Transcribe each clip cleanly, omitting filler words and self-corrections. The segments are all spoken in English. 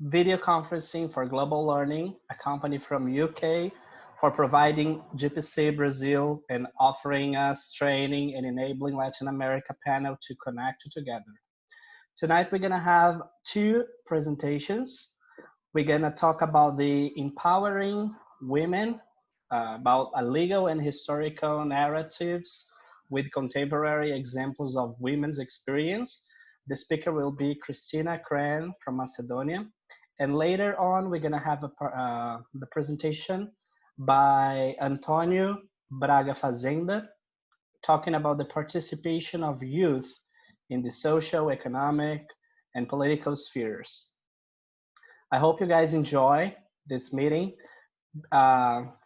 video conferencing for global learning, a company from UK, for providing GPC Brazil and offering us training and enabling Latin America panel to connect together. Tonight we're gonna have two presentations. We're gonna talk about the empowering women, about a legal and historical narratives with contemporary examples of women's experience. The speaker will be Hristina Crenn from Macedonia. And later on, we're gonna have the presentation by Antonio Braga Fazenda, talking about the participation of youth in the social, economic, and political spheres. I hope you guys enjoy this meeting.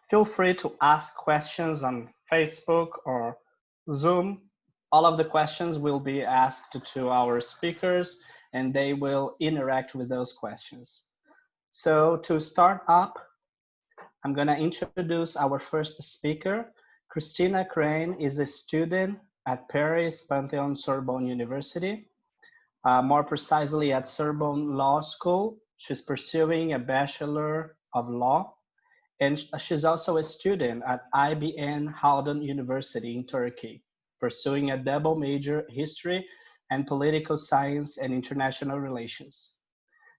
Feel free to ask questions on Facebook or Zoom. All of the questions will be asked to our speakers and they will interact with those questions. So to start up, I'm gonna introduce our first speaker. Hristina Crenn is a student at Paris Panthéon-Sorbonne University, more precisely at Sorbonne Law School. She's pursuing a Bachelor of Law, and she's also a student at IBN Haldun University in Turkey, pursuing a double major, history and political science and international relations.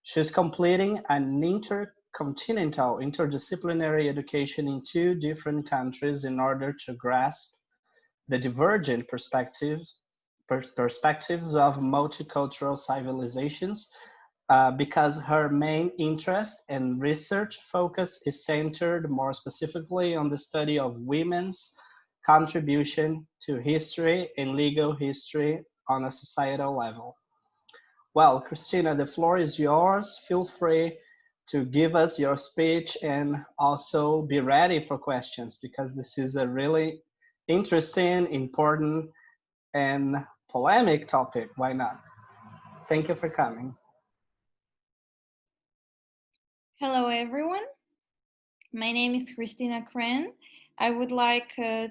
She's completing an intercontinental interdisciplinary education in 2 different countries in order to grasp the divergent perspectives of multicultural civilizations, because her main interest and research focus is centered more specifically on the study of women's contribution to history and legal history on a societal level. Well, Hristina, the floor is yours. Feel free to give us your speech and also be ready for questions, because this is a really interesting, important, and polemic topic. Why not? Thank you for coming. Hello, everyone. My name is Hristina Crenn. I would like to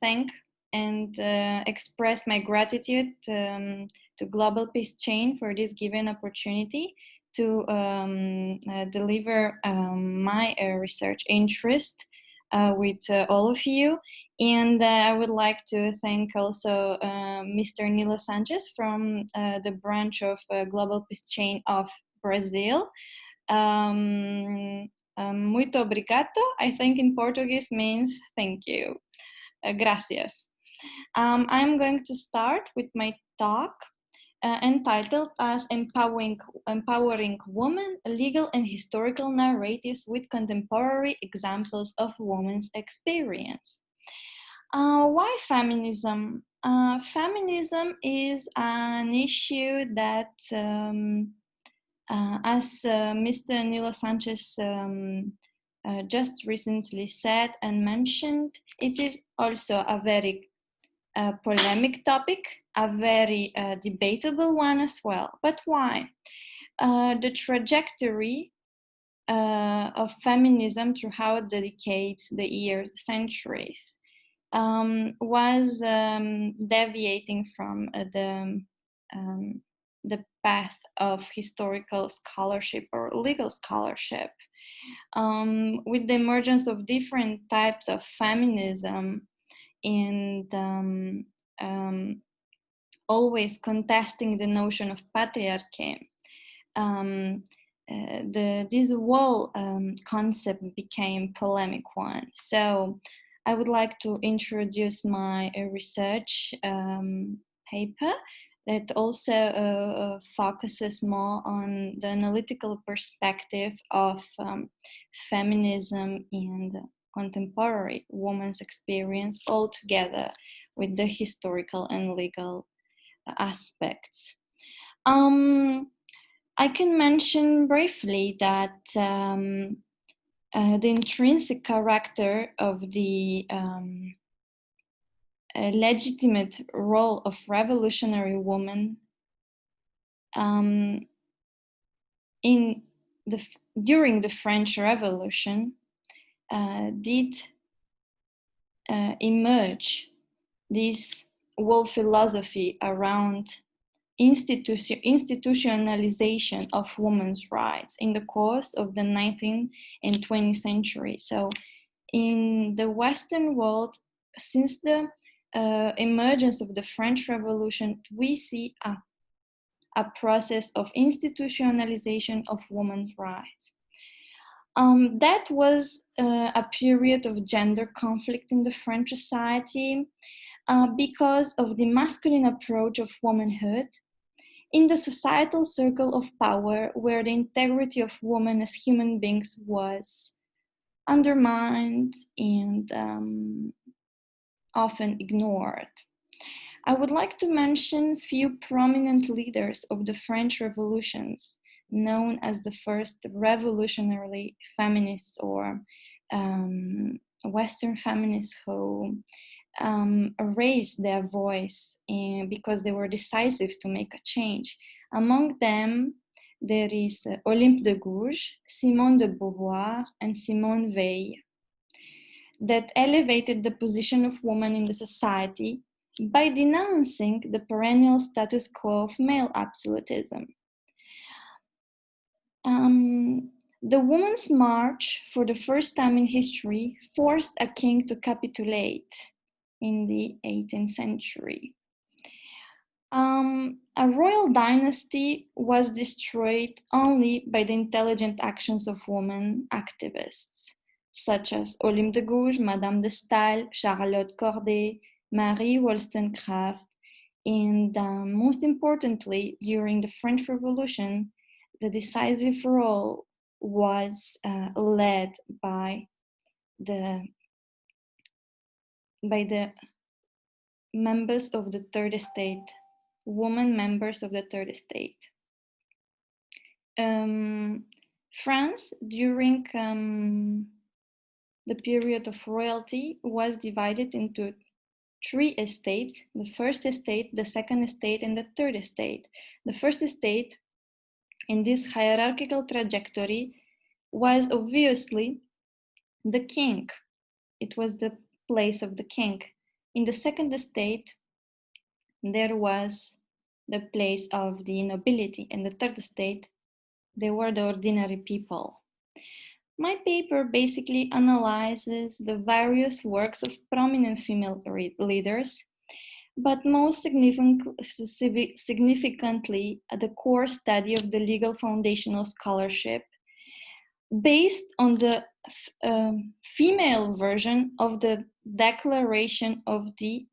thank and express my gratitude to Global Peace Chain for this given opportunity to deliver my research interest with all of you. And I would like to thank also Mr. Nilo Sanchez from the branch of Global Peace Chain of Brazil. Muito obrigado, I think in Portuguese means thank you. Gracias. I'm going to start with my talk entitled as Empowering Women, Legal and Historical Narratives with Contemporary Examples of Women's Experience. Why feminism? Feminism is an issue that as Mr. Nilo Sanchez just recently said and mentioned, it is also a very polemic topic, a very debatable one as well. But why? The trajectory of feminism throughout the decades, the years, the centuries was deviating from the path of historical scholarship or legal scholarship. With the emergence of different types of feminism and always contesting the notion of patriarchy, this whole concept became polemic one. So I would like to introduce my research paper that also focuses more on the analytical perspective of feminism and contemporary women's experience all together with the historical and legal aspects. I can mention briefly that the intrinsic character of the legitimate role of revolutionary women during the French Revolution did emerge this whole philosophy around institutionalization of women's rights in the course of the 19th and 20th century. So in the Western world, since the emergence of the French Revolution, we see a process of institutionalization of women's rights. That was a period of gender conflict in the French society because of the masculine approach of womanhood in the societal circle of power, where the integrity of women as human beings was undermined and often ignored. I would like to mention few prominent leaders of the French revolutions, known as the first revolutionary feminists or Western feminists who raised their voice because they were decisive to make a change. Among them, there is Olympe de Gouges, Simone de Beauvoir, and Simone Weil, that elevated the position of women in the society by denouncing the perennial status quo of male absolutism. The Women's March, for the first time in history, forced a king to capitulate in the 18th century. A royal dynasty was destroyed only by the intelligent actions of women activists, such as Olympe de Gouges, Madame de Staël, Charlotte Corday, Marie Wollstonecraft, and most importantly, during the French Revolution, the decisive role was led by the members of the Third Estate, women members of the Third Estate. France, during the period of royalty, was divided into 3 estates: the First Estate, the Second Estate, and the Third Estate. The First Estate, in this hierarchical trajectory, was obviously the king. It was the place of the king. In the Second Estate, there was the place of the nobility. In the Third Estate, they were the ordinary people. My paper basically analyzes the various works of prominent female leaders, but most significantly the core study of the legal foundational scholarship based on the female version of the Declaration of the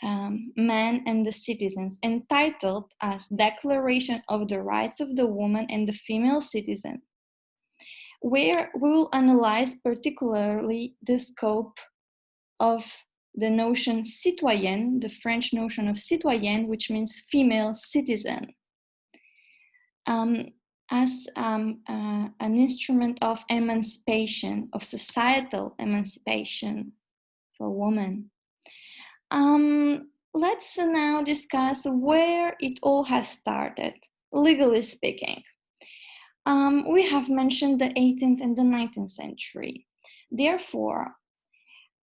Man and the Citizens, entitled as Declaration of the Rights of the Woman and the Female Citizen, where we will analyze particularly the scope of the notion citoyenne, the French notion of citoyenne, which means female citizen, as an instrument of emancipation, of societal emancipation for women. Let's now discuss where it all has started, legally speaking. We have mentioned the 18th and the 19th century. Therefore,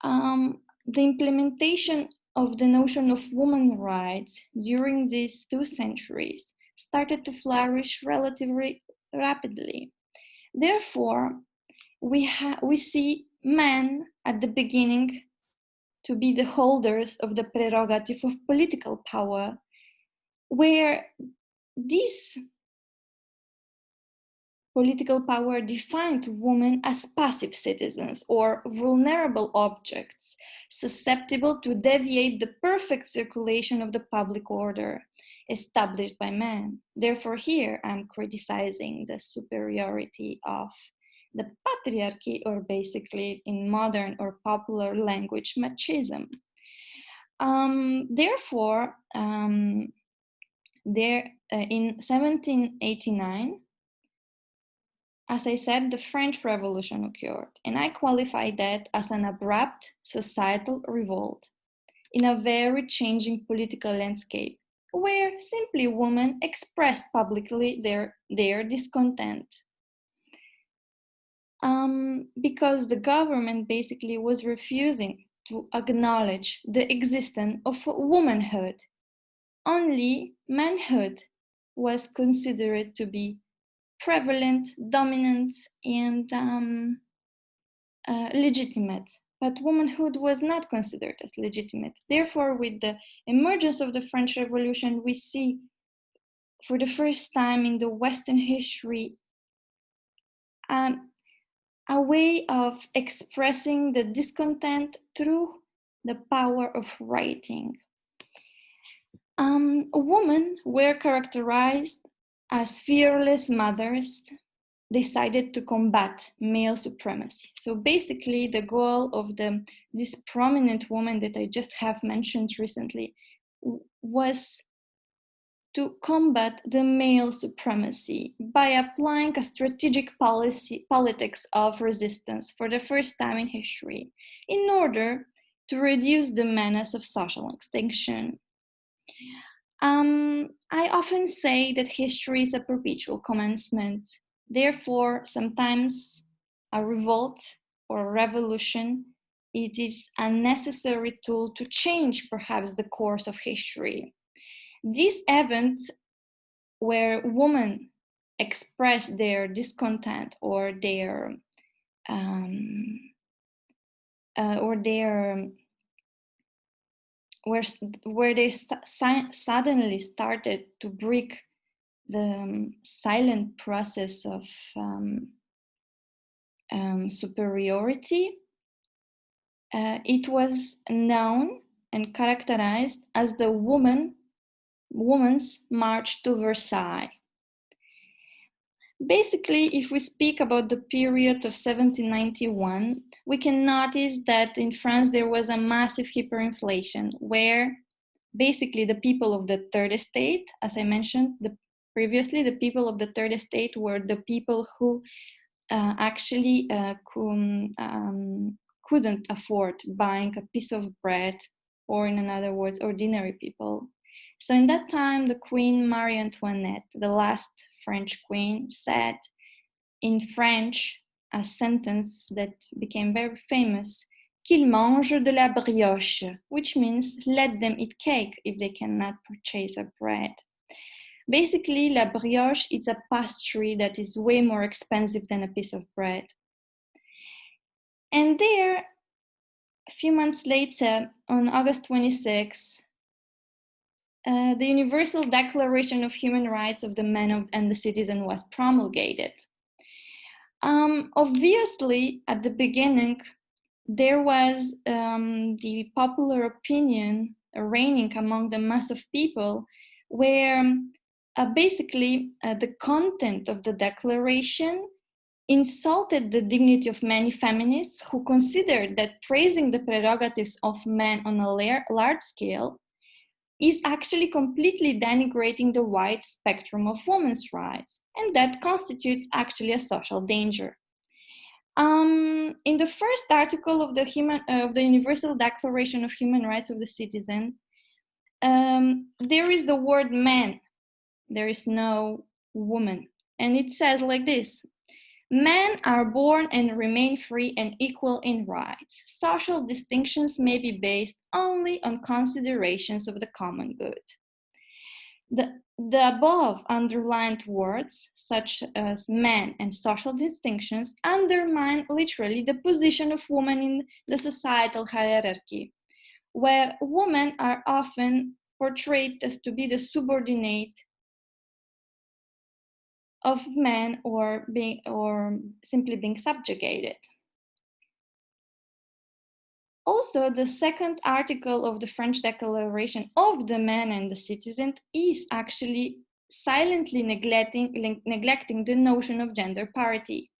the implementation of the notion of women's rights during these 2 centuries started to flourish relatively rapidly. Therefore, we see men at the beginning to be the holders of the prerogative of political power, where this political power defined women as passive citizens or vulnerable objects, susceptible to deviate the perfect circulation of the public order established by men. Therefore, here I'm criticizing the superiority of the patriarchy, or basically in modern or popular language, machism. Therefore, in 1789, as I said, the French Revolution occurred, and I qualify that as an abrupt societal revolt in a very changing political landscape, where simply women expressed publicly their discontent. Because the government basically was refusing to acknowledge the existence of womanhood only manhood was considered to be prevalent, dominant, and legitimate. But womanhood was not considered as legitimate. Therefore, with the emergence of the French Revolution, we see for the first time in the Western history a way of expressing the discontent through the power of writing. Women were characterized as fearless mothers, decided to combat male supremacy. So basically, the goal of this prominent woman that I just have mentioned recently was to combat the male supremacy by applying a strategic politics of resistance for the first time in history in order to reduce the menace of social extinction. I often say that history is a perpetual commencement. Therefore, sometimes a revolt or a revolution, it is a necessary tool to change perhaps the course of history. This event where women express their discontent or their where they suddenly started to break the silent process of superiority. It was known and characterized as the Women's March to Versailles. Basically, if we speak about the period of 1791, we can notice that in France there was a massive hyperinflation where basically the people of the third estate, as I mentioned previously, the people of the third estate were the people who actually couldn't afford buying a piece of bread, or in other words, ordinary people. So in that time, the Queen Marie Antoinette, the last French queen, said in French a sentence that became very famous, qu'ils mangent de la brioche, which means let them eat cake if they cannot purchase a bread. Basically, la brioche is a pastry that is way more expensive than a piece of bread. And there, a few months later, on August 26, the Universal Declaration of Human Rights of the Man and the Citizen was promulgated. Obviously, at the beginning, there was the popular opinion reigning among the mass of people where basically the content of the declaration insulted the dignity of many feminists who considered that praising the prerogatives of men on a large scale is actually completely denigrating the wide spectrum of women's rights, and that constitutes actually a social danger. In the first article of the Universal Declaration of Human Rights of the Citizen, there is the word man, there is no woman, and it says like this: men are born and remain free and equal in rights. Social distinctions may be based only on considerations of the common good. The above underlined words, such as men and social distinctions, undermine literally the position of women in the societal hierarchy, where women are often portrayed as to be the subordinate of men or simply being subjugated. Also, the second article of the French Declaration of the Man and the Citizen is actually silently neglecting the notion of gender parity.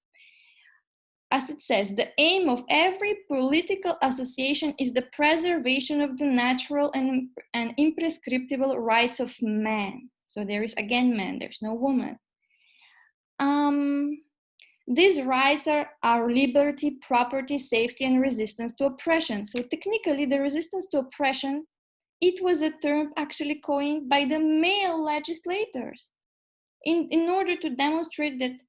As it says, the aim of every political association is the preservation of the natural and imprescriptible rights of man. So there is again man, there's no woman. These rights are our liberty, property, safety, and resistance to oppression. So technically, the resistance to oppression, it was a term actually coined by the male legislators in order to demonstrate that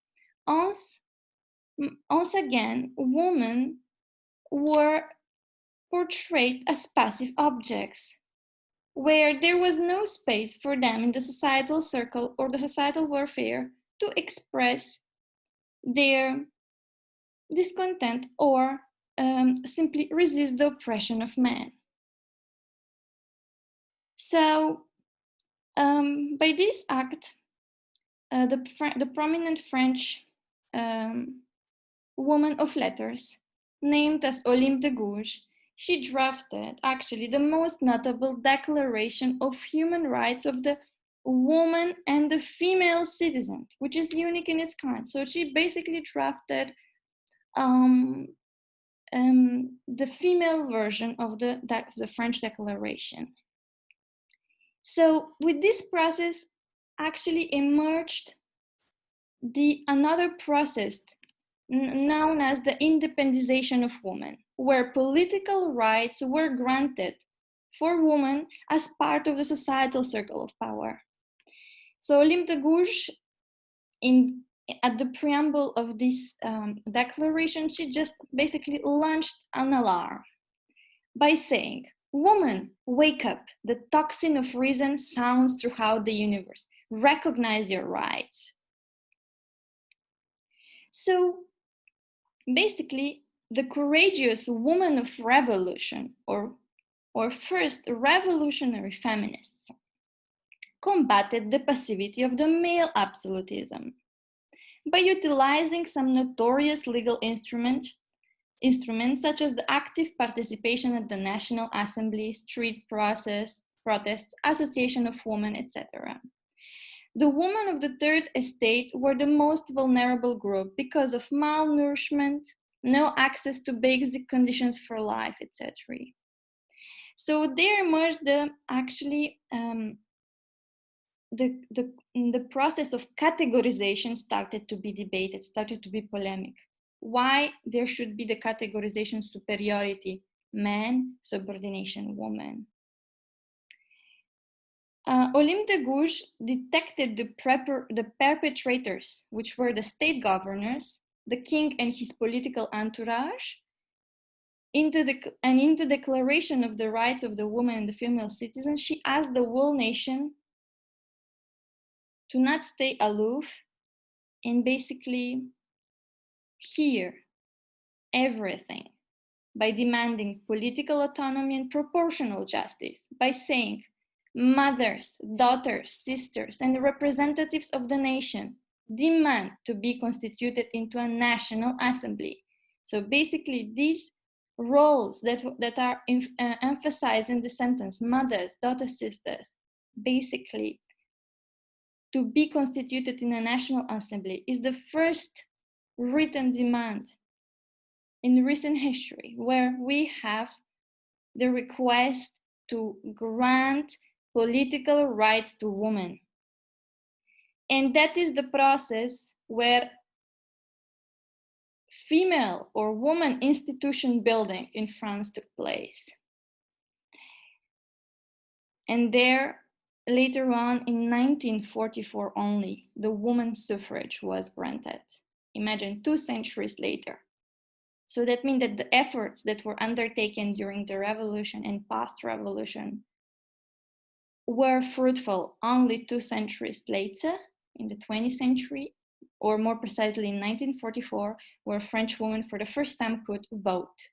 once again, women were portrayed as passive objects. where there was no space for them in the societal circle or the societal warfare to express their discontent or simply resist the oppression of men. So, by this act, the prominent French woman of letters, named as Olympe de Gouges, she drafted actually the most notable declaration of human rights of the woman and the female citizen, which is unique in its kind. So she basically drafted the female version of the French Declaration. So with this process actually emerged another process known as the independization of women, where political rights were granted for women as part of the societal circle of power. So Olympe de Gouges, at the preamble of this declaration, she just basically launched an alarm by saying, "Woman, wake up. The tocsin of reason sounds throughout the universe. Recognize your rights." So basically, the courageous woman of revolution, or first revolutionary feminists, combated the passivity of the male absolutism by utilizing some notorious legal instruments such as the active participation at the National Assembly, street protests, Association of Women, etc. The women of the Third Estate were the most vulnerable group because of malnourishment, no access to basic conditions for life, etc. So there emerged the process of categorization started to be debated, started to be polemic. Why there should be the categorization superiority, man, subordination, woman. Olympe de Gouges detected the perpetrators, which were the state governors, the king and his political entourage, in the Declaration of the Rights of the Woman and the Female Citizen. She asked the whole nation to not stay aloof and basically hear everything by demanding political autonomy and proportional justice, by saying, mothers, daughters, sisters, and representatives of the nation demand to be constituted into a national assembly. So basically, these roles that are emphasized in the sentence, mothers, daughters, sisters, basically to be constituted in a national assembly, is the first written demand in recent history where we have the request to grant political rights to women. And that is the process where female or woman institution building in France took place. And there, later on in 1944 only, the women's suffrage was granted. Imagine 2 centuries later. So that means that the efforts that were undertaken during the revolution and post-revolution were fruitful only 2 centuries later, in the 20th century, or more precisely in 1944, where French women for the first time could vote,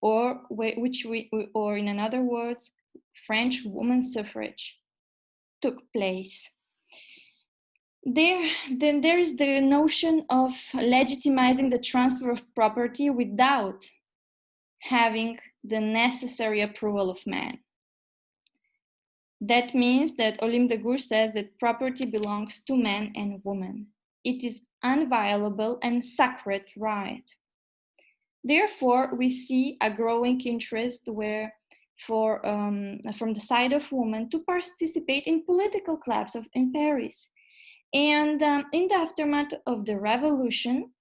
or in other words, French women's suffrage took place. Then there is the notion of legitimizing the transfer of property without having the necessary approval of man. That means that Olympe de Gouges says that property belongs to man and woman. It is inviolable and sacred right. Therefore, we see a growing interest from the side of women to participate in political clubs in Paris. And in the aftermath of the revolution,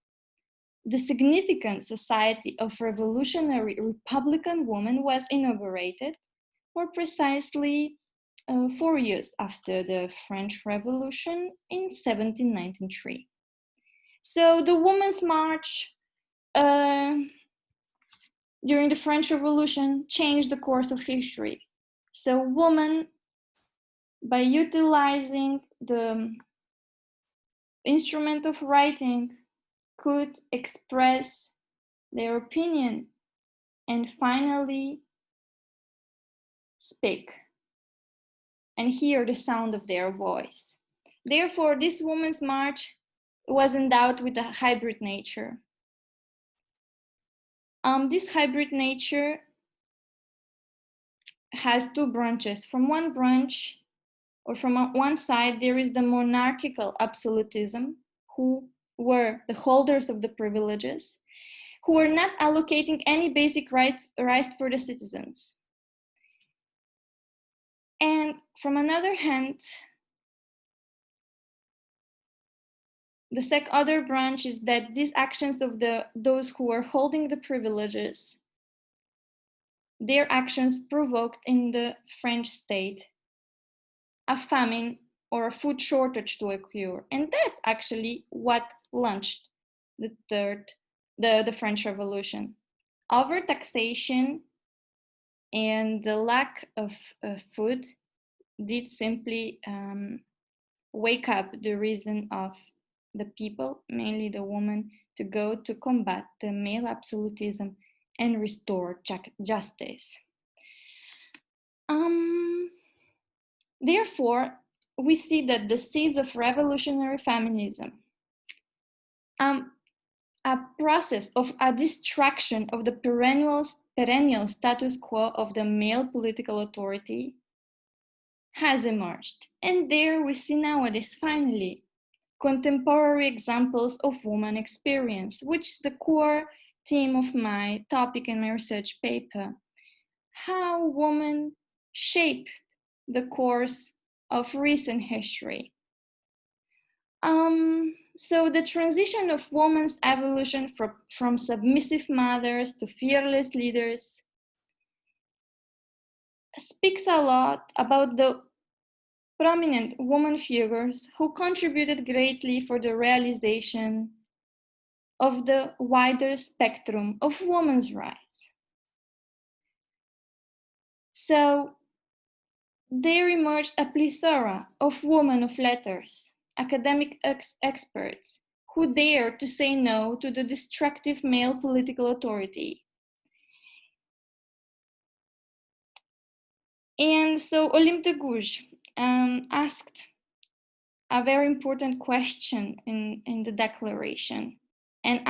the significant Society of Revolutionary Republican Women was inaugurated, more precisely 4 years after the French Revolution in 1793. So the Women's March during the French Revolution changed the course of history. So women, by utilizing the instrument of writing, could express their opinion and finally speak and hear the sound of their voice. Therefore, this Women's March was endowed with a hybrid nature. This hybrid nature has two branches. From one branch, or from one side, there is the monarchical absolutism, who were the holders of the privileges, who were not allocating any basic rights for the citizens. And from another hand, the other branch is that these actions of those who are holding the privileges, their actions provoked in the French state a famine or a food shortage to occur. And that's actually what launched the French Revolution. Overtaxation and the lack of food did simply wake up the reason of the people, mainly the women, to go to combat the male absolutism and restore justice. Therefore, we see that the seeds of revolutionary feminism, a process of a distraction of the perennial status quo of the male political authority, has emerged. And there we see nowadays, finally, contemporary examples of woman experience, which is the core theme of my topic in my research paper. How women shape the course of recent history. So the transition of women's evolution from submissive mothers to fearless leaders speaks a lot about the prominent woman figures who contributed greatly for the realization of the wider spectrum of women's rights. So there emerged a plethora of women of letters, academic experts, who dared to say no to the destructive male political authority. And so Olympe de Gouges asked a very important question in the declaration, and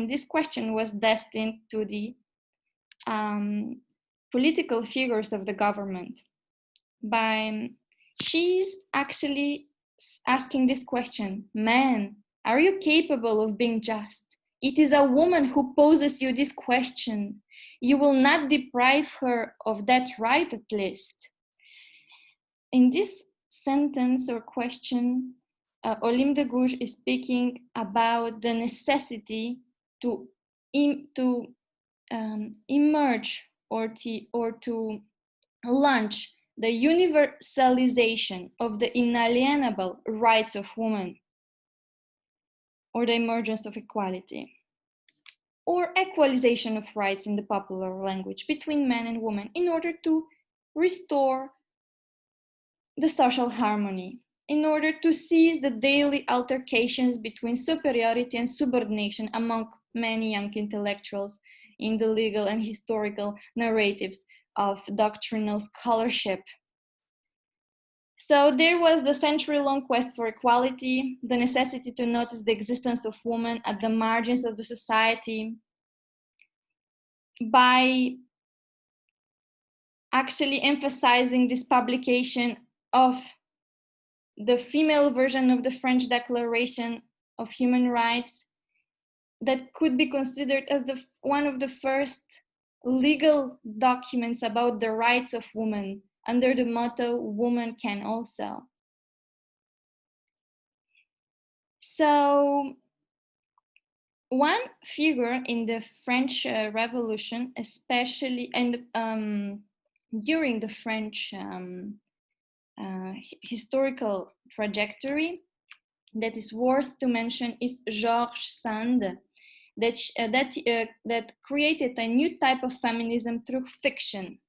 this question was destined to the political figures of the government. She's actually asking this question: man, are you capable of being just? It is a woman who poses you this question. You will not deprive her of that right, at least. In this sentence or question, Olympe de Gouges is speaking about the necessity to emerge or to launch the universalization of the inalienable rights of women, or the emergence of equality, or equalization of rights in the popular language between men and women, in order to restore the social harmony, in order to seize the daily altercations between superiority and subordination among many young intellectuals in the legal and historical narratives of doctrinal scholarship. So there was the century-long quest for equality, the necessity to notice the existence of women at the margins of the society by actually emphasizing this publication of the female version of the French Declaration of Human Rights that could be considered as one of the first legal documents about the rights of women under the motto, women can also. So one figure in the French Revolution, especially during the French historical trajectory, that is worth to mention is Georges Sand, that created a new type of feminism through fiction.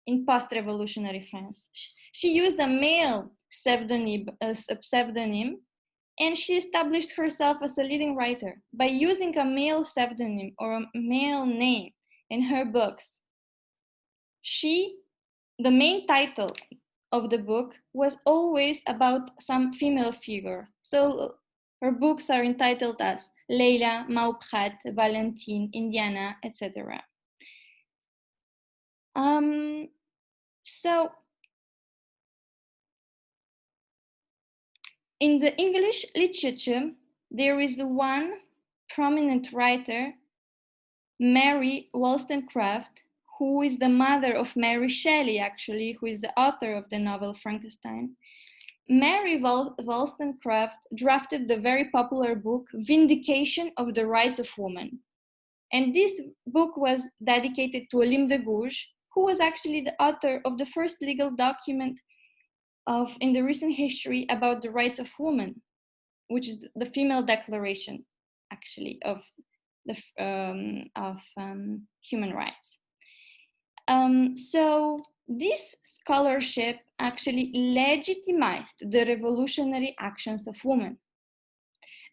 in post-revolutionary France. She used a male pseudonym, and she established herself as a leading writer by using a male pseudonym or a male name in her books. The main title of the book was always about some female figure. So her books are entitled as Leila, Mauprat, Valentine, Indiana, etc. So in the English literature, there is one prominent writer, Mary Wollstonecraft, who is the mother of Mary Shelley, actually, who is the author of the novel Frankenstein. Mary Wollstonecraft drafted the very popular book Vindication of the Rights of Woman. And this book was dedicated to Olympe de Gouges, who was actually the author of the first legal document in the recent history about the rights of women, which is the female declaration, actually, of human rights. So this scholarship actually legitimized the revolutionary actions of women.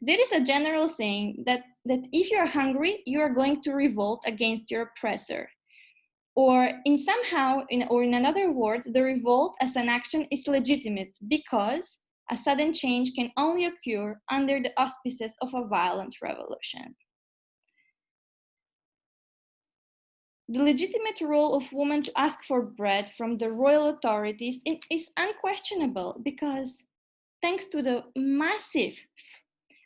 There is a general saying that if you're hungry, you are going to revolt against your oppressor. Or in other words, the revolt as an action is legitimate because a sudden change can only occur under the auspices of a violent revolution. The legitimate role of women to ask for bread from the royal authorities is unquestionable because thanks to the massive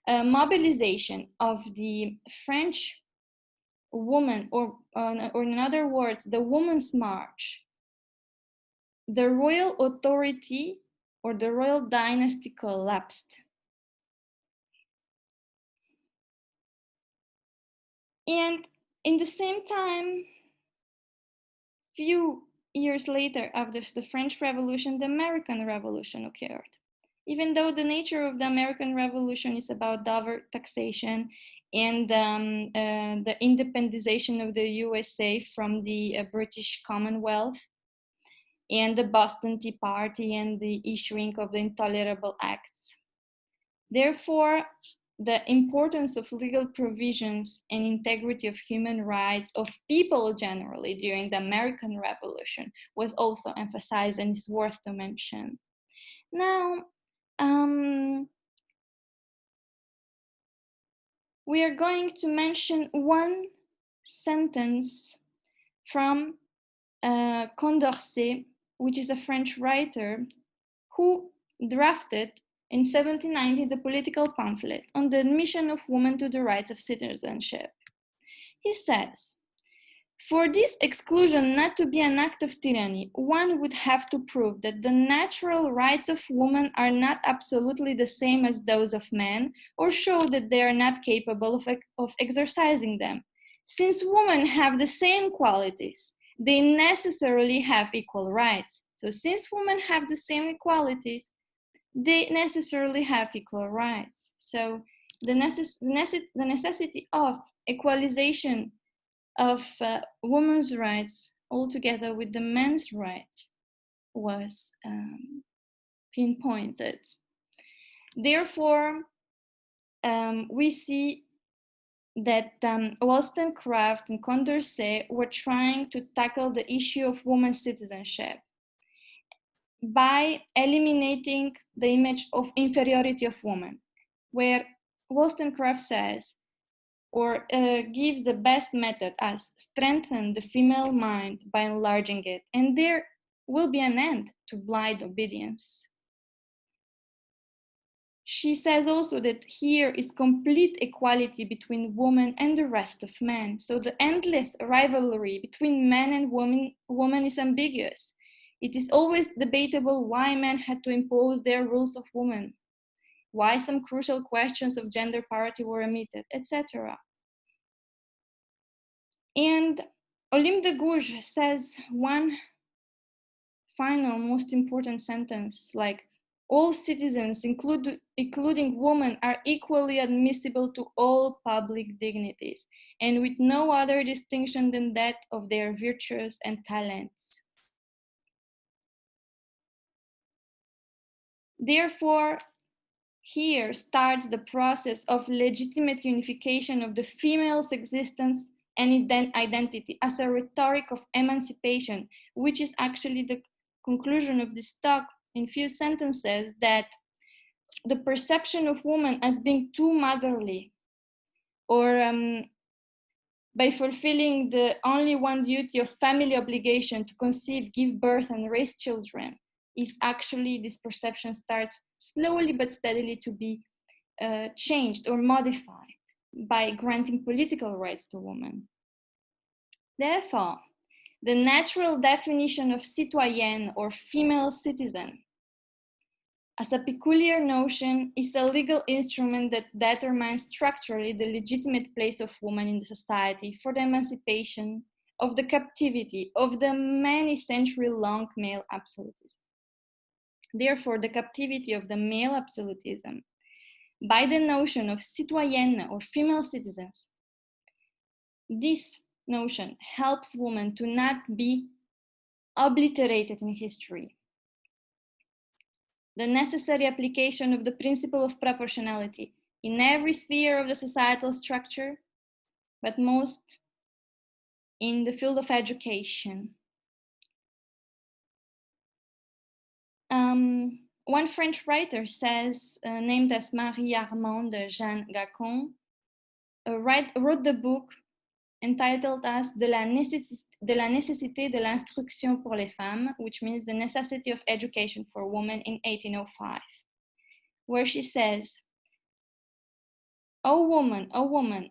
mobilization of the French woman, or in other words, the Women's March, the royal authority or the royal dynasty collapsed. And in the same time, few years later, after the French Revolution, the American Revolution occurred. Even though the nature of the American Revolution is about double taxation and the independization of the USA from the British Commonwealth, and the Boston Tea Party and the issuing of the Intolerable Acts. Therefore, the importance of legal provisions and integrity of human rights of people generally during the American Revolution was also emphasized and is worth to mention. Now, we are going to mention one sentence from Condorcet, which is a French writer who drafted in 1790 the political pamphlet on the admission of women to the rights of citizenship. He says, "For this exclusion not to be an act of tyranny, one would have to prove that the natural rights of women are not absolutely the same as those of men, or show that they are not capable of exercising them. Since women have the same qualities, they necessarily have equal rights. So since women have the same qualities, they necessarily have equal rights. So the necessity of equalization of women's rights altogether with the men's rights was pinpointed. Therefore, we see that Wollstonecraft and Condorcet were trying to tackle the issue of women's citizenship by eliminating the image of inferiority of women, where Wollstonecraft says, or gives the best method as strengthen the female mind by enlarging it, and there will be an end to blind obedience. She says also that here is complete equality between women and the rest of men. So the endless rivalry between men and women is ambiguous. It is always debatable why men had to impose their rules of women, why some crucial questions of gender parity were omitted, etc. And Olympe de Gouges says one final, most important sentence, like, all citizens, including women, are equally admissible to all public dignities, and with no other distinction than that of their virtues and talents. Therefore, here starts the process of legitimate unification of the female's existence and identity as a rhetoric of emancipation, which is actually the conclusion of this talk in few sentences, that the perception of woman as being too motherly, or by fulfilling the only one duty of family obligation to conceive, give birth, and raise children, is actually, this perception starts slowly but steadily to be changed or modified by granting political rights to women. Therefore, the natural definition of citoyenne or female citizen as a peculiar notion is a legal instrument that determines structurally the legitimate place of women in the society for the emancipation of the captivity of the many century-long male absolutism. Therefore, the captivity of the male absolutism by the notion of citoyenne or female citizens, this notion helps women to not be obliterated in history. The necessary application of the principle of proportionality in every sphere of the societal structure, but most in the field of education. One French writer says, named as Marie-Armande Jeanne Gacon, wrote the book entitled as de la nécessité de l'instruction pour les femmes, which means the necessity of education for women in 1805, where she says, O woman,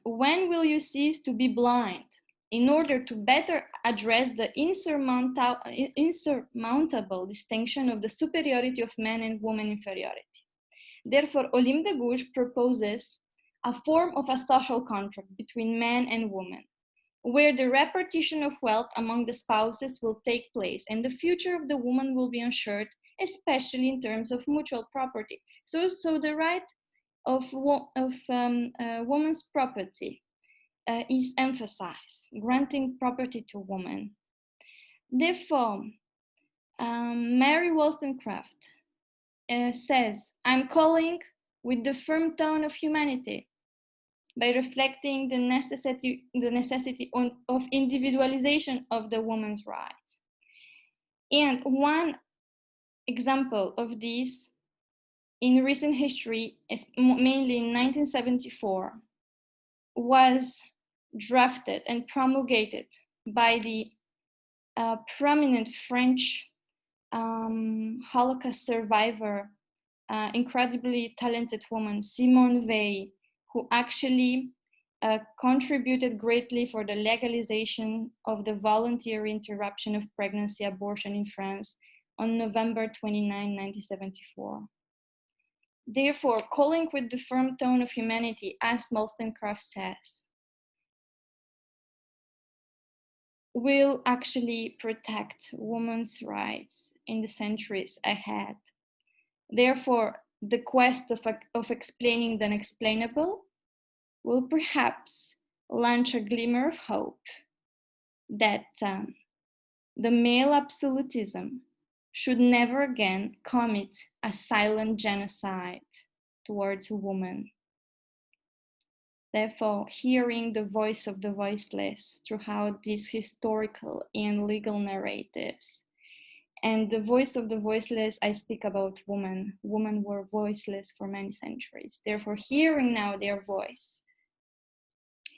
when will you cease to be blind in order to better address the insurmountable distinction of the superiority of men and women inferiority? Therefore, Olympe de Gouges proposes a form of a social contract between men and women, where the repartition of wealth among the spouses will take place and the future of the woman will be ensured, especially in terms of mutual property. So the right of woman's property is emphasized, granting property to women. Therefore, Mary Wollstonecraft says, I'm calling with the firm tone of humanity, by reflecting the necessity of individualization of the woman's rights. And one example of this in recent history, mainly in 1974, was drafted and promulgated by the prominent French Holocaust survivor, incredibly talented woman, Simone Weil, who actually contributed greatly for the legalization of the voluntary interruption of pregnancy abortion in France on November 29, 1974. Therefore, calling with the firm tone of humanity, as Wollstonecraft says, will actually protect women's rights in the centuries ahead. Therefore, the quest of explaining the unexplainable will perhaps launch a glimmer of hope that the male absolutism should never again commit a silent genocide towards a woman. Therefore, hearing the voice of the voiceless throughout these historical and legal narratives, and the voice of the voiceless, I speak about women. Women were voiceless for many centuries. Therefore, hearing now their voice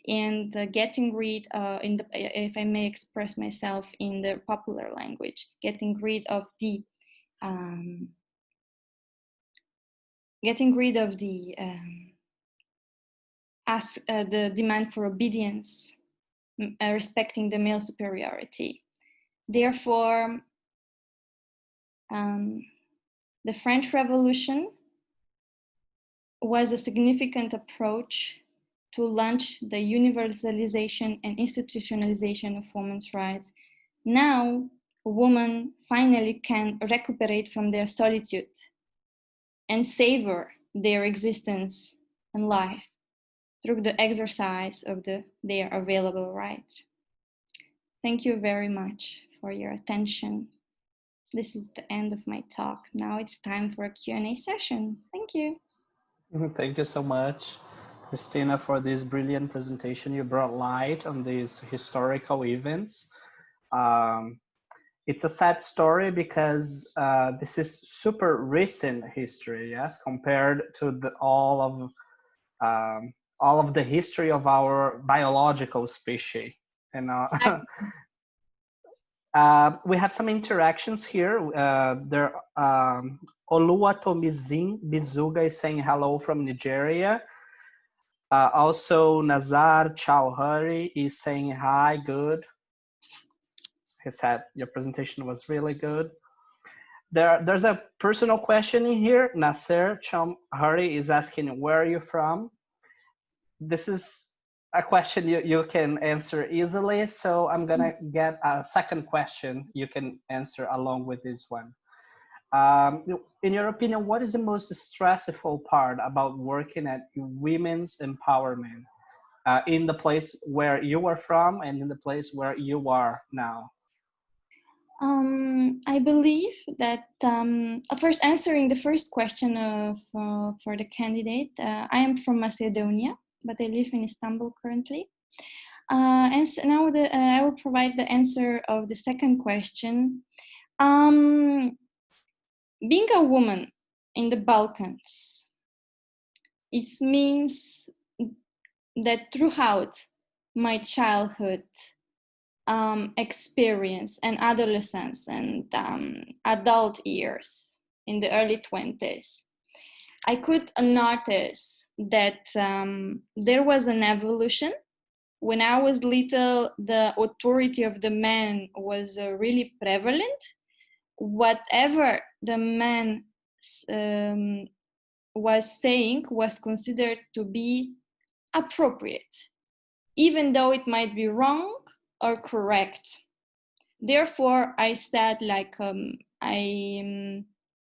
and getting rid, if I may express myself in the popular language, getting rid of the the demand for obedience, respecting the male superiority. Therefore, the French Revolution was a significant approach to launch the universalization and institutionalization of women's rights. Now, women finally can recuperate from their solitude and savor their existence and life through the exercise of their available rights. Thank you very much for your attention. This is the end of my talk. Now it's time for a Q&A session. Thank you. Thank you so much, Christina, for this brilliant presentation. You brought light on these historical events. It's a sad story because this is super recent history, yes, compared to all of the history of our biological species. And we have some interactions here. Oluwatomizin Bizuga is saying hello from Nigeria. Also, Nazar Chowhuri is saying hi, good. He said your presentation was really good. There's a personal question in here. Nasser Chowhuri is asking, where are you from? This is a question you can answer easily, so I'm gonna get a second question you can answer along with this one. In your opinion, what is the most stressful part about working at women's empowerment in the place where you are from and in the place where you are now? I believe that first answering the first question of for the candidate, I am from Macedonia, but I live in Istanbul currently. And so now I will provide the answer of the second question. Being a woman in the Balkans, it means that throughout my childhood, experience and adolescence and adult years in the early 20s, I could notice that there was an evolution. When I was little, the authority of the man was really prevalent. Whatever the man was saying was considered to be appropriate, even though it might be wrong or correct. Therefore, I said, like,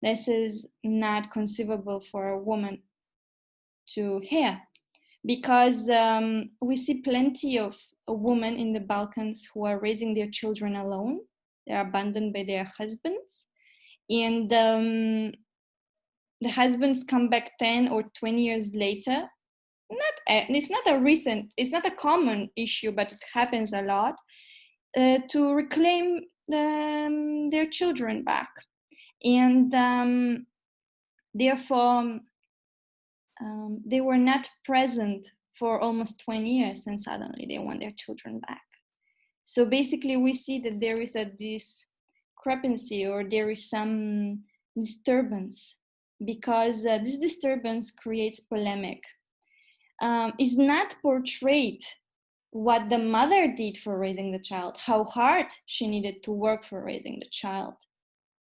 this is not conceivable for a woman to hear, because we see plenty of women in the Balkans who are raising their children alone. They're abandoned by their husbands, and the husbands come back 10 or 20 years later. It's not a common issue, but it happens a lot, to reclaim their children back. And therefore, they were not present for almost 20 years, and suddenly they want their children back. So basically, we see that there is a discrepancy, or there is some disturbance, because this disturbance creates polemic. Is not portrayed what the mother did for raising the child, how hard she needed to work for raising the child.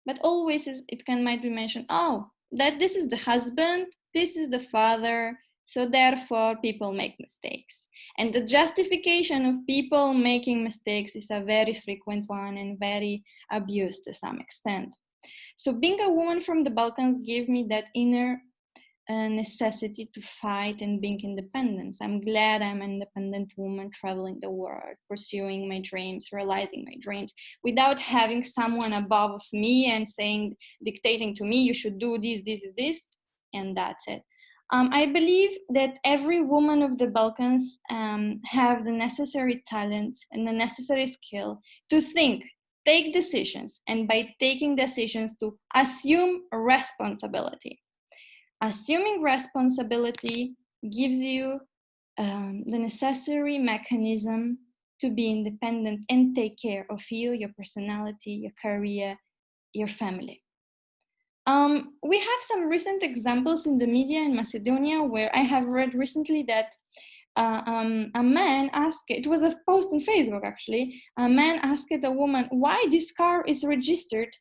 But always might be mentioned, oh, that this is the husband, this is the father, so therefore people make mistakes. And the justification of people making mistakes is a very frequent one and very abused to some extent. So being a woman from the Balkans gave me that inner necessity to fight and being independent. I'm glad I'm an independent woman traveling the world, pursuing my dreams, realizing my dreams, without having someone above me and dictating to me, you should do this, and that's it. I believe that every woman of the Balkans have the necessary talent and the necessary skill to think, take decisions, and by taking decisions to assume responsibility. Assuming responsibility gives you the necessary mechanism to be independent and take care of you, your personality, your career, your family. We have some recent examples in the media in Macedonia where I have read recently that a man asked, it was a post on Facebook actually, a man asked a woman, why this car is registered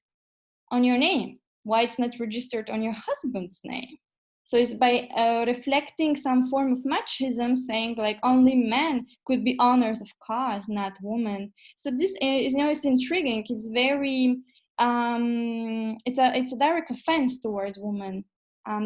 on your name? Why it's not registered on your husband's name? So it's by reflecting some form of machismo, saying like only men could be owners of cars, not women. So this is, it's intriguing. It's very, it's a direct offense towards women.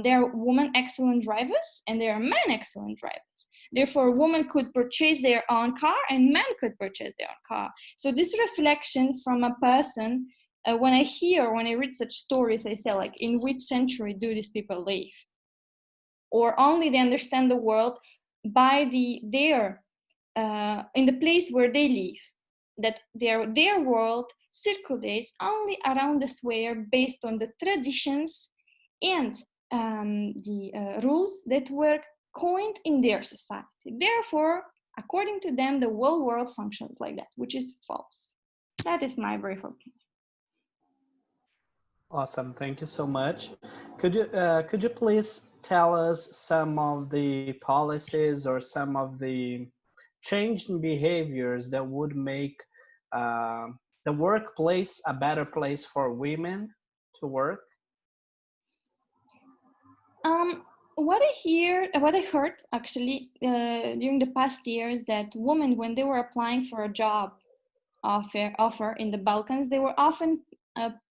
There are women excellent drivers and there are men excellent drivers. Therefore, women could purchase their own car and men could purchase their own car. So this reflection from a person when I read such stories, I say, like, in which century do these people live? Or only they understand the world by their in the place where they live, that their world circulates only around the sphere based on the traditions and the rules that were coined in their society. Therefore, according to them, the whole world functions like that, which is false. That is my brief opinion. Awesome, thank you so much. Could you please tell us some of the policies or some of the change in behaviors that would make uh, the workplace a better place for women to work? What I heard actually during the past years, that women, when they were applying for a job offer in the Balkans, they were often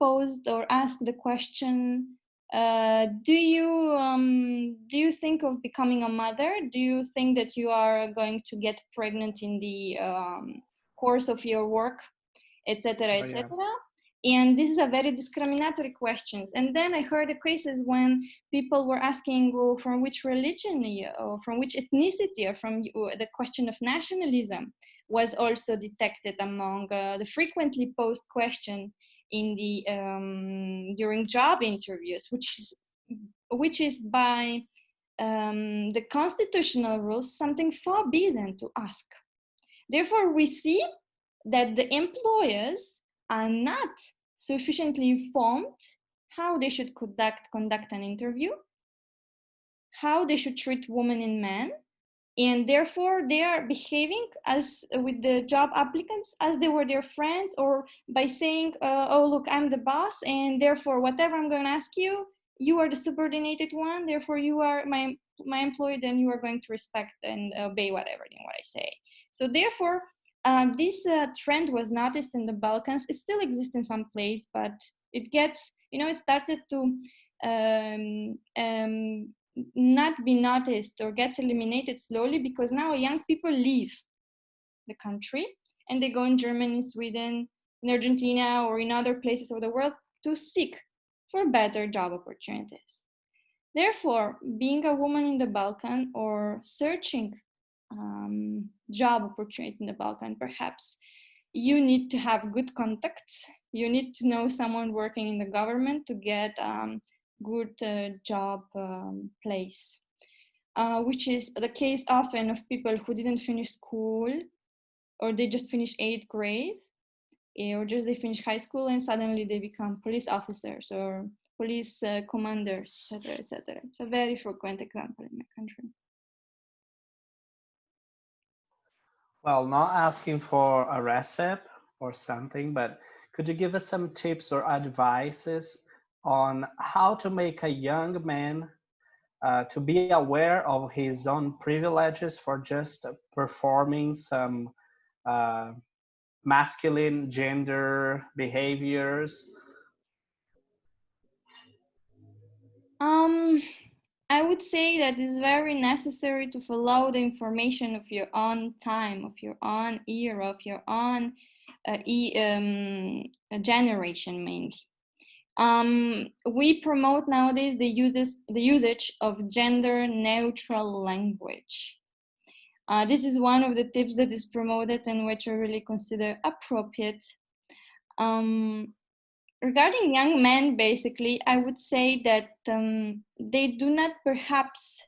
posed or asked the question, do you think of becoming a mother? Do you think that you are going to get pregnant in the course of your work, etc., Oh, yeah. etc.? And this is a very discriminatory question. And then I heard the cases when people were asking, well, from which religion or from which ethnicity, or from the question of nationalism was also detected among the frequently posed question in the during job interviews, which is by the constitutional rules something forbidden to ask. Therefore, we see that the employers are not sufficiently informed how they should conduct an interview, how they should treat women and men, and therefore they are behaving as with the job applicants as they were their friends, or by saying, oh look, I'm the boss, and therefore whatever I'm going to ask you, you are the subordinated one, therefore you are my employee, then you are going to respect and obey whatever I say. So therefore this trend was noticed in the Balkans. It still exists in some place, but it gets, it started to not be noticed or gets eliminated slowly, because now young people leave the country and they go in Germany, Sweden, in Argentina, or in other places of the world to seek for better job opportunities. Therefore, being a woman in the Balkan or searching job opportunity in the Balkan, perhaps you need to have good contacts. You need to know someone working in the government to get good job place, which is the case often of people who didn't finish school, or they just finished 8th grade, or just they finish high school and suddenly they become police officers or police commanders, etc., etc. It's a very frequent example in my country. Well, not asking for a recipe or something, but could you give us some tips or advices on how to make a young man to be aware of his own privileges for just performing some uh, masculine gender behaviors? I would say that it's very necessary to follow the information of your own time, of your own era, of your own generation mainly. We promote nowadays the usage of gender neutral language. This is one of the tips that is promoted and which I really consider appropriate. Regarding young men, basically, I would say that they do not perhaps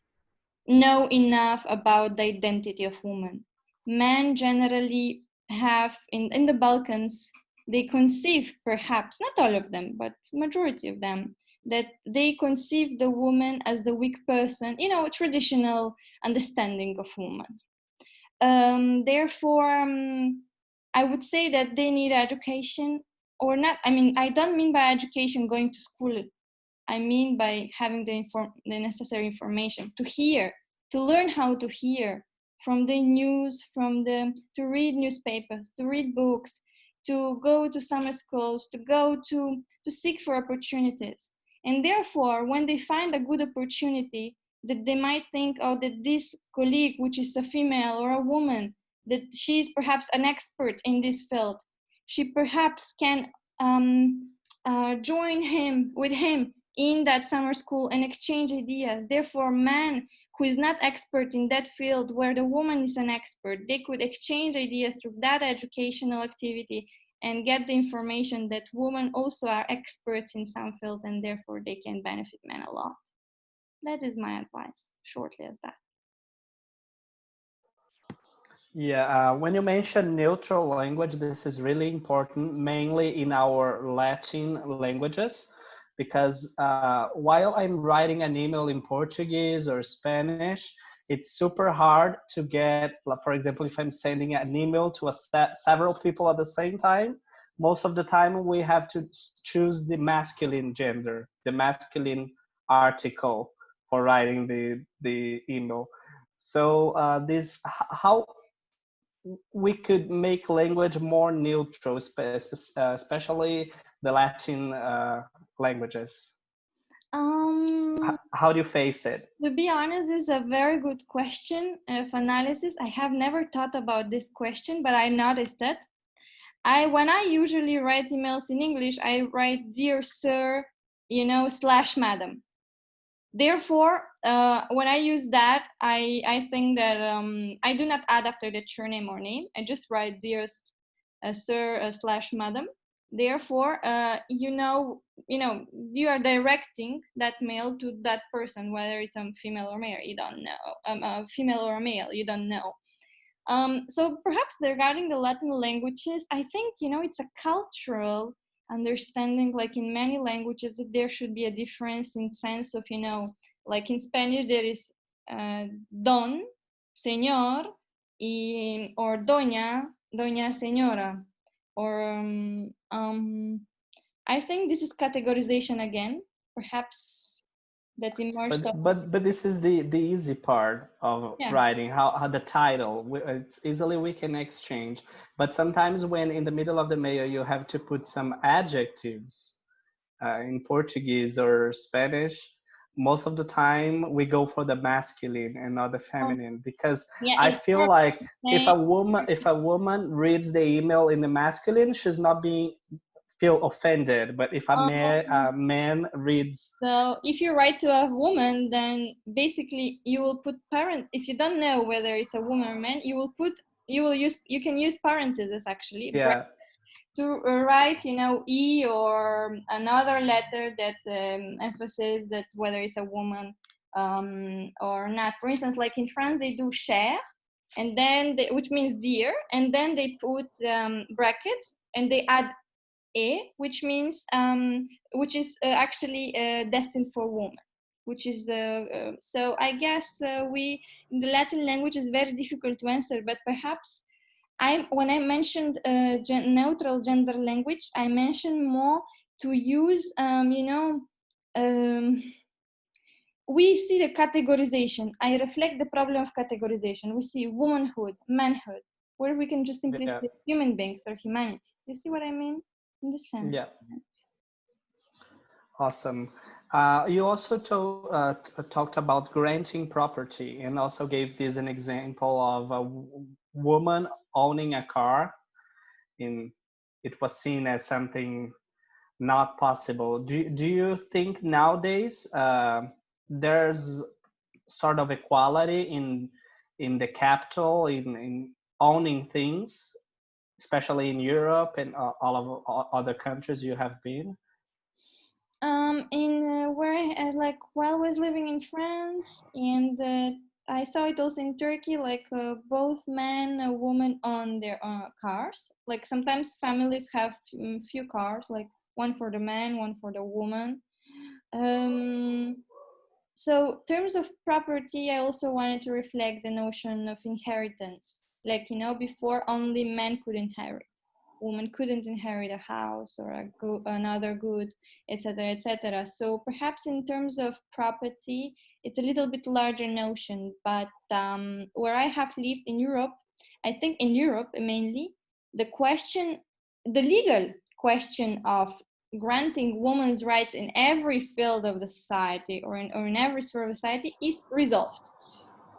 know enough about the identity of women. Men generally have, in the Balkans, they conceive, perhaps, not all of them, but majority of them, that they conceive the woman as the weak person, traditional understanding of woman. Therefore, I would say that they need education, or not. I mean, I don't mean by education going to school. I mean by having the necessary information to hear, to learn how to hear from the news, to read newspapers, to read books, to go to summer schools, to seek for opportunities. And therefore, when they find a good opportunity, that they might think, oh, that this colleague, which is a female or a woman, that she is perhaps an expert in this field, she perhaps can join him with him in that summer school and exchange ideas. Therefore, man who is not expert in that field where the woman is an expert, they could exchange ideas through that educational activity and get the information that women also are experts in some field and therefore they can benefit men a lot. That is my advice, shortly as that. Yeah, when you mention neutral language, this is really important, mainly in our Latin languages, because while I'm writing an email in Portuguese or Spanish, it's super hard to get, like, for example, if I'm sending an email to several people at the same time, most of the time we have to choose the masculine gender, the masculine article for writing the email. So how we could make language more neutral, especially the Latin languages. How do you face it? To be honest, this is a very good question of analysis. I have never thought about this question, but I noticed that. When I usually write emails in English, I write dear sir, / madam. Therefore, when I use that, I think that I do not add after the surname or name. I just write dearest sir / madam. Therefore, you are directing that mail to that person, whether it's a female or male. You don't know, a female or a male. You don't know. So perhaps regarding the Latin languages, I think, it's a cultural understanding, like in many languages, that there should be a difference in sense of, like in Spanish, there is don, señor, or doña, señora. Or I think this is categorization again, perhaps that emerged. But this is the easy part of writing, how the title, it's easily we can exchange. But sometimes when in the middle of the mail you have to put some adjectives in Portuguese or Spanish, most of the time we go for the masculine and not the feminine, because I feel like if a woman reads the email in the masculine, she's not being feel offended, but if a man reads, so if you write to a woman, then basically you will put if you don't know whether it's a woman or man, you can use parentheses, actually, brackets, to write e or another letter that emphasizes that whether it's a woman or not. For instance, like in France they do cher, and then which means dear, and then they put brackets and they add which means which is actually destined for woman, which is so I guess we in the Latin language is very difficult to answer, but perhaps when I mentioned neutral gender language, I mentioned more to use we see the categorization. I reflect the problem of categorization. We see womanhood, manhood, where we can just simply say human beings or humanity. You see what I mean? In the sense. Yeah. Awesome. You also talked about granting property, and also gave this an example of a woman owning a car. It was seen as something not possible. Do you think nowadays there's sort of equality in the capital, in owning things, especially in Europe and all of other countries you have been? In where I while I was living in France, and I saw it also in Turkey, like both men and women own their cars. Like sometimes families have few cars, like one for the man, one for the woman. So terms of property, I also wanted to reflect the notion of inheritance. Like, before only men could inherit. Women couldn't inherit a house or another good, etc., etc. So perhaps in terms of property, it's a little bit larger notion. But where I have lived in Europe, I think in Europe mainly, the legal question of granting women's rights in every field of the society or in every sphere of society is resolved.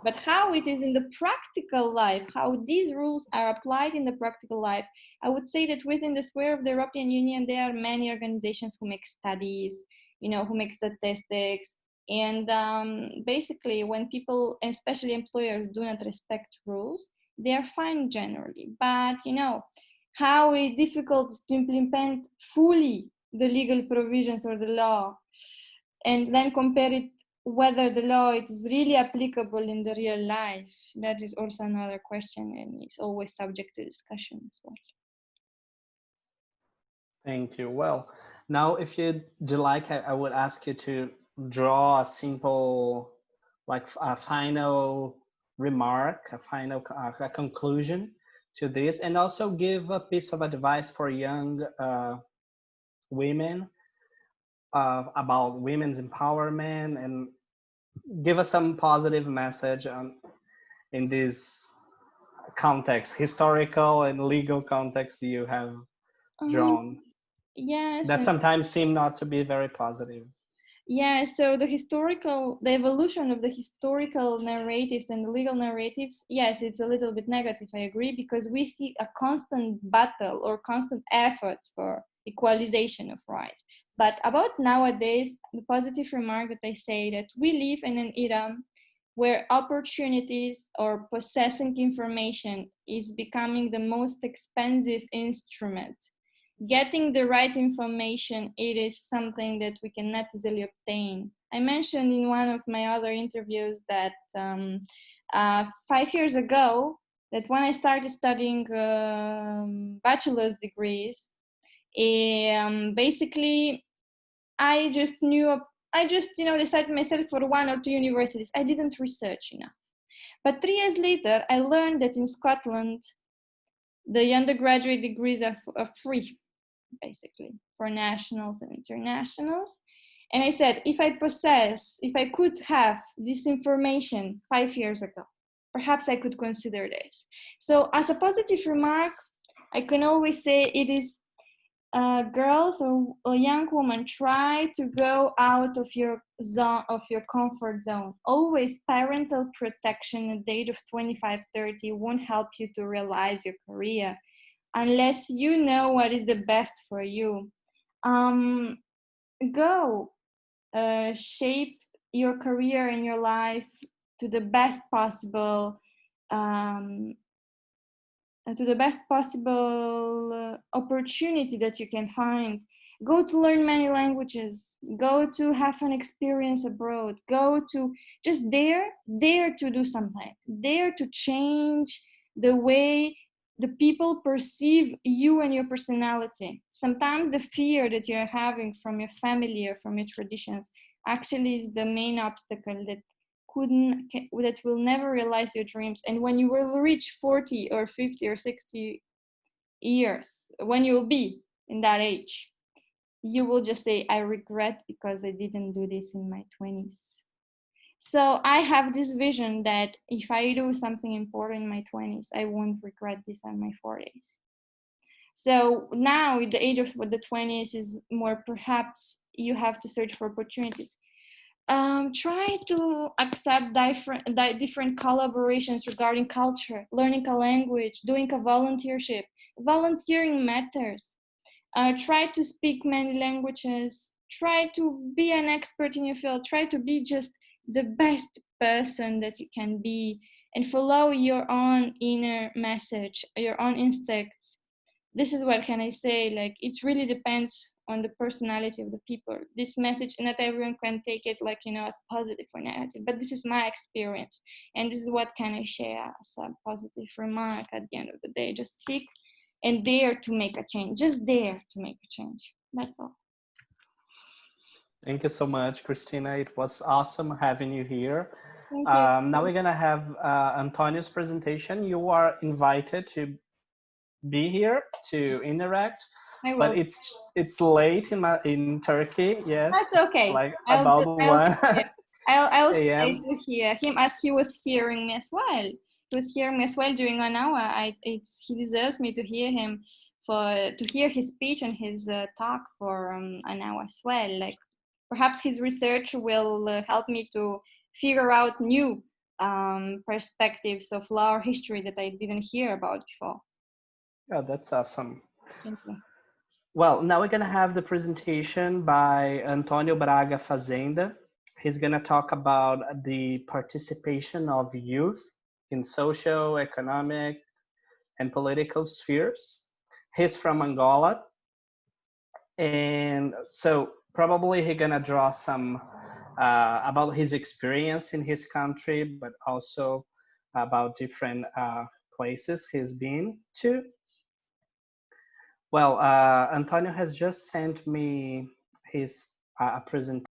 But how it is in the practical life, how these rules are applied in the practical life, I would say that within the sphere of the European Union, there are many organizations who make studies, who make statistics. And basically, when people, especially employers, do not respect rules, they are fine generally. But, how difficult is to implement fully the legal provisions or the law, and then compare it whether the law is really applicable in the real life. That is also another question, and it's always subject to discussion as well. Thank you. Well, now if you'd like, I would ask you to draw a simple, like a final remark, a conclusion to this, and also give a piece of advice for young women about women's empowerment, and give us some positive message in this context, historical and legal context you have drawn. Yes, That sometimes seem not to be very positive. Yeah, so the evolution of the historical narratives and the legal narratives, yes, it's a little bit negative, I agree, because we see a constant battle or constant efforts for equalization of rights. But about nowadays, the positive remark that I say that we live in an era where opportunities or possessing information is becoming the most expensive instrument. Getting the right information, it is something that we cannot easily obtain. I mentioned in one of my other interviews that 5 years ago, that when I started studying bachelor's degrees, basically I just decided myself for 1 or 2 universities. I didn't research enough. But 3 years later, I learned that in Scotland, the undergraduate degrees are free, basically, for nationals and internationals. And I said, if I could have this information 5 years ago, perhaps I could consider this. So as a positive remark, I can always say it is girls or young women, try to go out of your zone, of your comfort zone. Always parental protection at the age of 25, 30 won't help you to realize your career unless you know what is the best for you. Go shape your career and your life to the best possible opportunity that you can find. Go to learn many languages, go to have an experience abroad, go to just dare to do something, dare to change the way the people perceive you and your personality. Sometimes the fear that you're having from your family or from your traditions actually is the main obstacle that will never realize your dreams. And when you will reach 40 or 50 or 60 years, when you will be in that age, you will just say, I regret because I didn't do this in my 20s. So I have this vision that if I do something important in my 20s, I won't regret this in my 40s. So now the age of the 20s is more, perhaps you have to search for opportunities. Try to accept different collaborations regarding culture, learning a language, doing a volunteership. Volunteering matters. Try to speak many languages. Try to be an expert in your field. Try to be just the best person that you can be, and follow your own inner message, your own instincts. This is what can I say, like, it really depends on the personality of the people. This message, not everyone can take it like, as positive or negative, but this is my experience, and this is what can I share as a positive remark at the end of the day. Just seek and dare to make a change. Just dare to make a change. That's all. Thank you so much, Hristina. It was awesome having you here. Thank you. Now we're gonna have Antonio's presentation. You are invited to be here to interact, but it's late in Turkey. Yes, that's okay. It's like about 1 I'll a.m. stay to hear him as he was hearing me as well. He was hearing me as well during an hour. He deserves me to hear him to hear his speech and his talk for an hour as well. Like, perhaps his research will help me to figure out new perspectives of law or history that I didn't hear about before. Yeah, that's awesome. Thank you. Well, now we're going to have the presentation by Antonio Braga Fazenda. He's going to talk about the participation of youth in social, economic, and political spheres. He's from Angola. And so probably he's going to draw some about his experience in his country, but also about different places he's been to. Well, Antonio has just sent me his presentation.